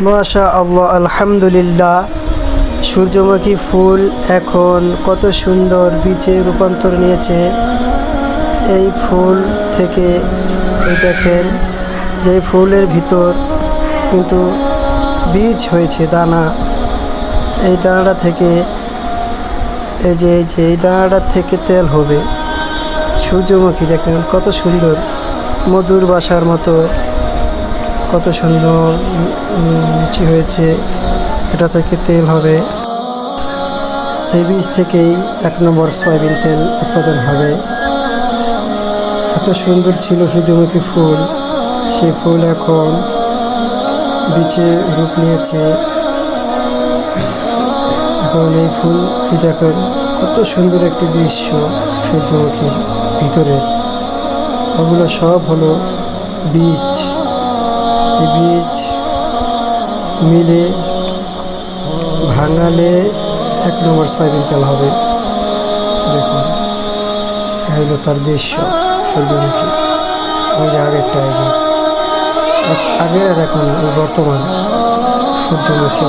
মাশা আল্লাহ, আলহামদুলিল্লাহ। সূর্যমুখী ফুল এখন কত সুন্দর বীজে রূপান্তর নিয়েছে। এই ফুল থেকে এই দেখেন যে ফুলের ভিতর কিন্তু বীজ হয়েছে, দানা। এই দানাটা থেকে এই দানাটা থেকে তেল হবে। সূর্যমুখী দেখেন কত সুন্দর, মধুর বাসার মতো কত সুন্দর লিচি হয়েছে। এটা থেকে তেল হবে। এই বীজ থেকেই 1 নম্বর সয়াবিন তেল উৎপাদন হবে। এত সুন্দর ছিল সূর্যমুখী ফুল, সেই ফুল এখন বীজে রূপ নিয়েছে। এখন এই ফুল দেখেন কত সুন্দর একটি দৃশ্য সূর্যমুখীর ভিতরের। ওগুলো সব হলো বীজ। এই বীজ মিলে ভাঙালে 1 নম্বর সয়াবিন তেল হবে। দেখুন হলো তার দৃশ্য সূর্যমুখী। ওই যে আগেরটা, এই যে আগের আর এখন এই বর্তমান সূর্যমুখী।